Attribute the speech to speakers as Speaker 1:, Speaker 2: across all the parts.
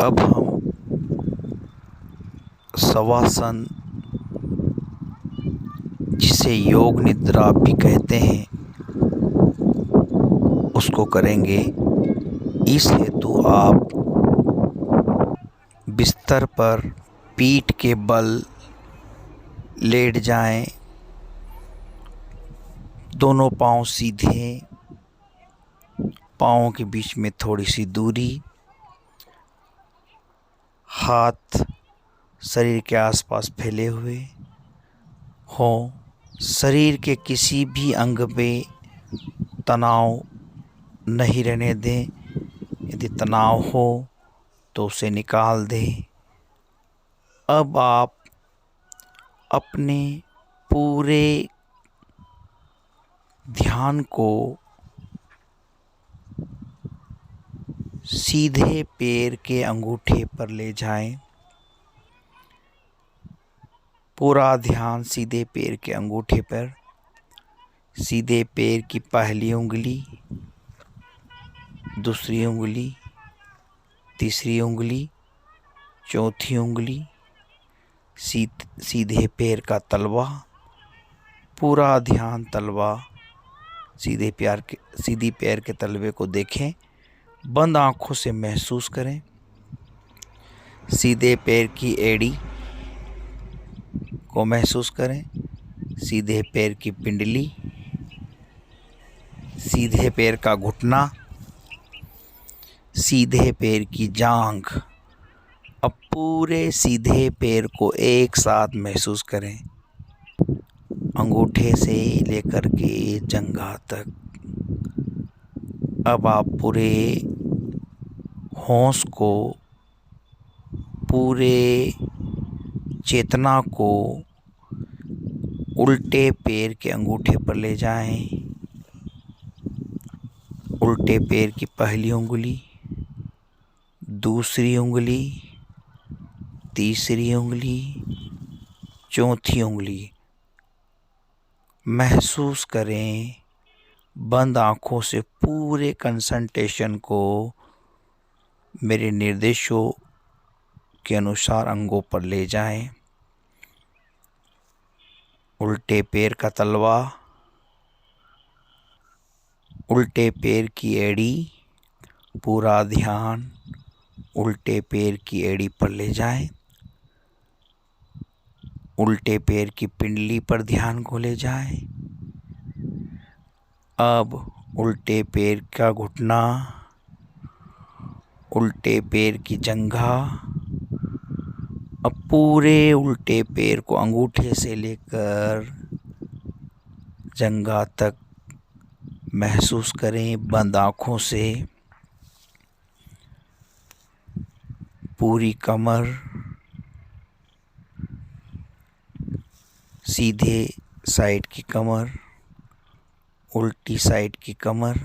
Speaker 1: अब हम शवासन, जिसे योग निद्रा भी कहते हैं, उसको करेंगे। इस हेतु आप बिस्तर पर पीठ के बल लेट जाएं, दोनों पांव सीधे, पाँवों के बीच में थोड़ी सी दूरी, हाथ शरीर के आसपास फैले हुए हों। शरीर के किसी भी अंग में तनाव नहीं रहने दें। यदि तनाव हो तो उसे निकाल दें। अब आप अपने पूरे ध्यान को सीधे पैर के अंगूठे पर ले जाएं। पूरा ध्यान सीधे पैर के अंगूठे पर। सीधे पैर की पहली उंगली, दूसरी उंगली, तीसरी उंगली, चौथी उंगली, सीधे पैर का तलवा। पूरा ध्यान तलवा, सीधी पैर के तलवे को देखें। बंद आंखों से महसूस करें। सीधे पैर की एड़ी को महसूस करें। सीधे पैर की पिंडली, सीधे पैर का घुटना, सीधे पैर की जांघ। अब पूरे सीधे पैर को एक साथ महसूस करें, अंगूठे से लेकर के जंघा तक। अब आप पूरे होश को, पूरे चेतना को उल्टे पैर के अंगूठे पर ले जाएं। उल्टे पैर की पहली उंगली, दूसरी उंगली, तीसरी उंगली, चौथी उंगली महसूस करें। बंद आंखों से पूरे कंसंट्रेशन को मेरे निर्देशों के अनुसार अंगों पर ले जाएं। उल्टे पैर का तलवा, उल्टे पैर की एड़ी। पूरा ध्यान उल्टे पैर की एड़ी पर ले जाएं। उल्टे पैर की पिंडली पर ध्यान को ले जाएं। अब उल्टे पैर का घुटना, उल्टे पैर की जंघा। अब पूरे उल्टे पैर को अंगूठे से लेकर जंघा तक महसूस करें बंद आँखों से। पूरी कमर, सीधे साइड की कमर, उल्टी साइड की कमर,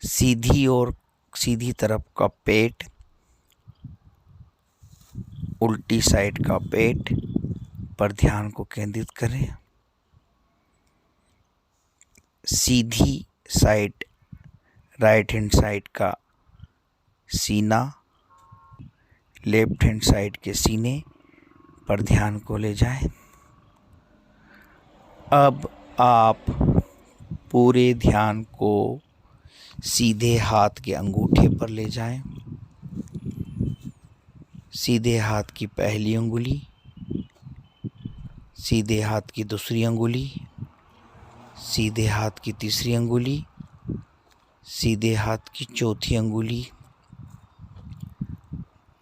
Speaker 1: सीधी तरफ का पेट, उल्टी साइड का पेट पर ध्यान को केंद्रित करें। सीधी साइड, राइट हैंड साइड का सीना, लेफ्ट हैंड साइड के सीने पर ध्यान को ले जाएं। अब आप पूरे ध्यान को सीधे हाथ के अंगूठे पर ले जाएं। सीधे हाथ की पहली उंगली, सीधे हाथ की दूसरी अंगुली, सीधे हाथ की तीसरी अंगुली, सीधे हाथ की चौथी अंगुली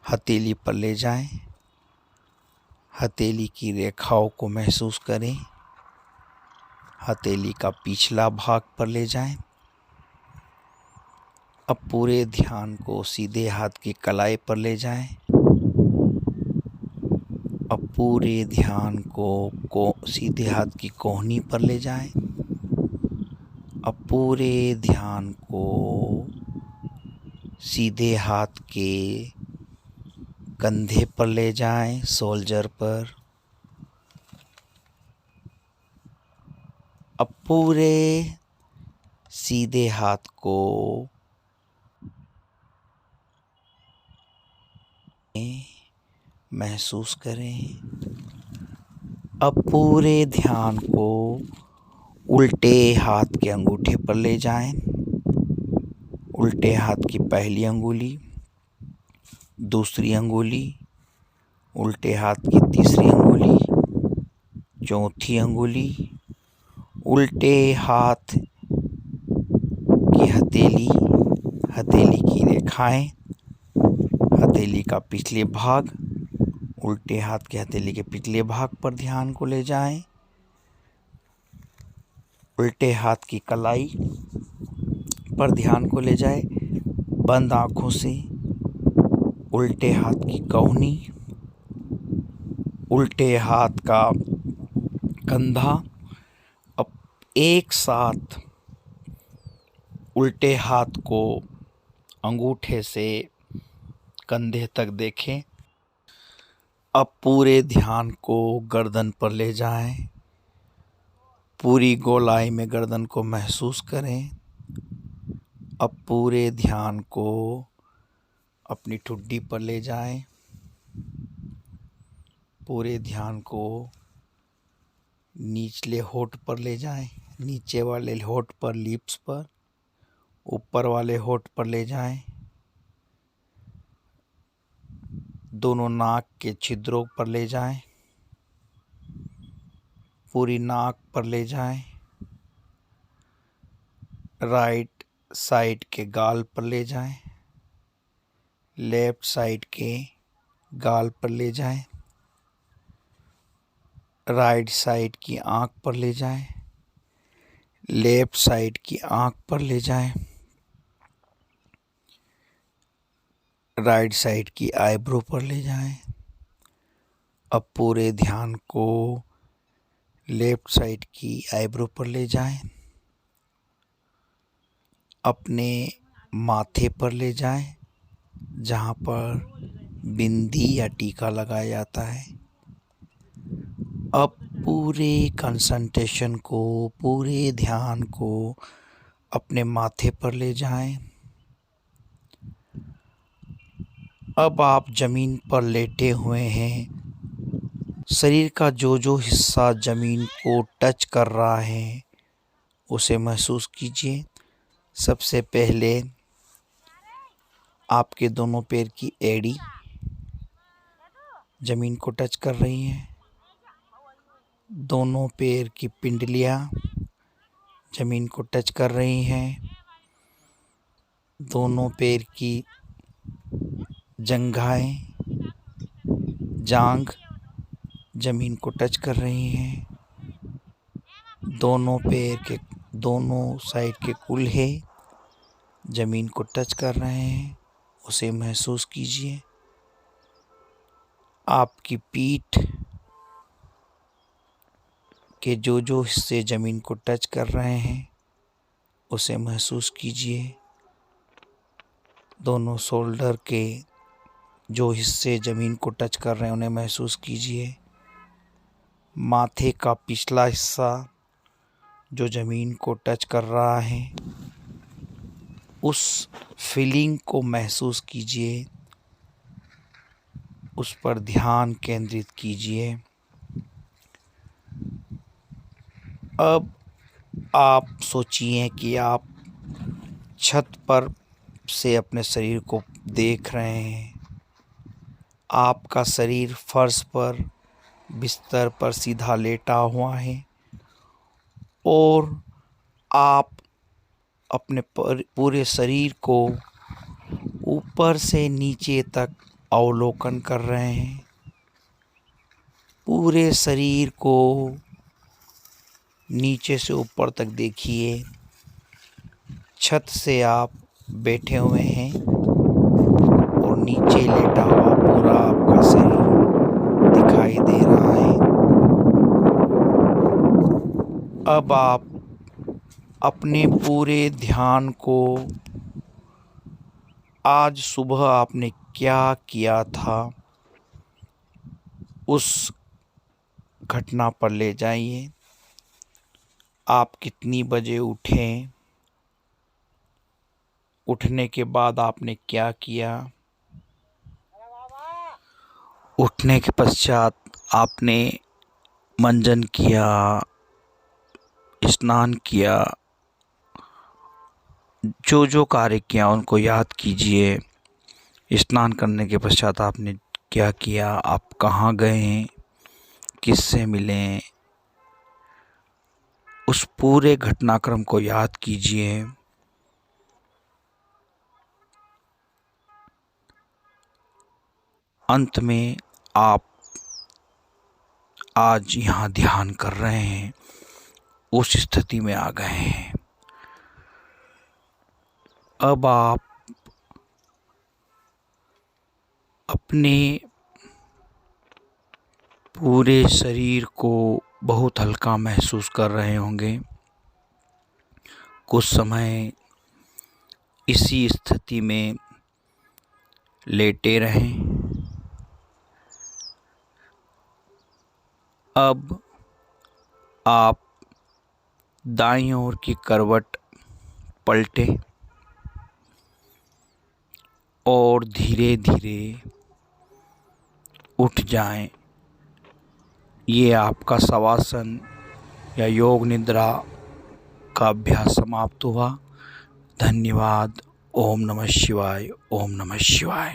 Speaker 1: हथेली पर ले जाएं। हथेली की रेखाओं को महसूस करें। हथेली का पिछला भाग पर ले जाएं। अब पूरे ध्यान को सीधे हाथ की कलाई पर ले जाएं। अब पूरे ध्यान को सीधे हाथ की कोहनी पर ले जाएं। अब पूरे ध्यान को सीधे हाथ के कंधे पर ले जाएं, शोल्डर पर। अब पूरे सीधे हाथ को महसूस करें। अब पूरे ध्यान को उल्टे हाथ के अंगूठे पर ले जाएं। उल्टे हाथ की पहली अंगुली, दूसरी अंगुली, उल्टे हाथ की तीसरी अंगुली, चौथी अंगुली, उल्टे हाथ की हथेली, हथेली की रेखाएं, हथेली का पिछले भाग, उल्टे हाथ के हथेली के पिछले भाग पर ध्यान को ले जाएं। उल्टे हाथ की कलाई पर ध्यान को ले जाएं। बंद आंखों से उल्टे हाथ की कहुनी, उल्टे हाथ का कंधा। अब एक साथ उल्टे हाथ को अंगूठे से कंधे तक देखें। अब पूरे ध्यान को गर्दन पर ले जाएं। पूरी गोलाई में गर्दन को महसूस करें। अब पूरे ध्यान को अपनी ठुड्डी पर ले जाएं। पूरे ध्यान को निचले होंठ पर ले जाएं। नीचे वाले होंठ पर, लिप्स पर, ऊपर वाले होंठ पर ले जाएं। दोनों नाक के छिद्रों पर ले जाएं। पूरी नाक पर ले जाएं। राइट साइड के गाल पर ले जाएं। लेफ्ट साइड के गाल पर ले जाएं। राइट साइड की आंख पर ले जाएं। लेफ्ट साइड की आंख पर ले जाएं। राइट साइड की आईब्रो पर ले जाएं। अब पूरे ध्यान को लेफ्ट साइड की आईब्रो पर ले जाएं। अपने माथे पर ले जाएं, जहां पर बिंदी या टीका लगाया जाता है। अब पूरे कंसंट्रेशन को, पूरे ध्यान को अपने माथे पर ले जाएं। अब आप जमीन पर लेटे हुए हैं। शरीर का जो जो हिस्सा जमीन को टच कर रहा है उसे महसूस कीजिए। सबसे पहले आपके दोनों पैर की एड़ी जमीन को टच कर रही है। दोनों पैर की पिंडलियां जमीन को टच कर रही हैं। दोनों पैर की जंघाएं, जांघ जमीन को टच कर रही हैं। दोनों पैर के दोनों साइड के कूल्हे जमीन को टच कर रहे हैं, उसे महसूस कीजिए। आपकी पीठ के जो जो हिस्से जमीन को टच कर रहे हैं उसे महसूस कीजिए। दोनों शोल्डर के जो हिस्से ज़मीन को टच कर रहे हैं उन्हें महसूस कीजिए। माथे का पिछला हिस्सा जो ज़मीन को टच कर रहा है उस फीलिंग को महसूस कीजिए, उस पर ध्यान केंद्रित कीजिए। अब आप सोचिए कि आप छत पर से अपने शरीर को देख रहे हैं। आपका शरीर फर्श पर, बिस्तर पर सीधा लेटा हुआ है और आप अपने पूरे शरीर को ऊपर से नीचे तक अवलोकन कर रहे हैं। पूरे शरीर को नीचे से ऊपर तक देखिए। छत से आप बैठे हुए हैं और नीचे लेटा हुआ पूरा आपका शरीर दिखाई दे रहा है। अब आप अपने पूरे ध्यान को आज सुबह आपने क्या किया था उस घटना पर ले जाइए। आप कितनी बजे उठे, उठने के बाद आपने क्या किया, उठने के पश्चात आपने मंजन किया, स्नान किया, जो जो कार्य किया उनको याद कीजिए। स्नान करने के पश्चात आपने क्या किया, आप कहाँ गए, किससे मिले, उस पूरे घटनाक्रम को याद कीजिए। अंत में आप आज यहाँ ध्यान कर रहे हैं, उस स्थिति में आ गए हैं। अब आप अपने पूरे शरीर को बहुत हल्का महसूस कर रहे होंगे। कुछ समय इसी स्थिति में लेटे रहें। अब आप दाईं ओर की करवट पलटें और धीरे धीरे उठ जाएं। ये आपका शवासन या योग निद्रा का अभ्यास समाप्त हुआ। धन्यवाद। ओम नमः शिवाय। ओम नमः शिवाय।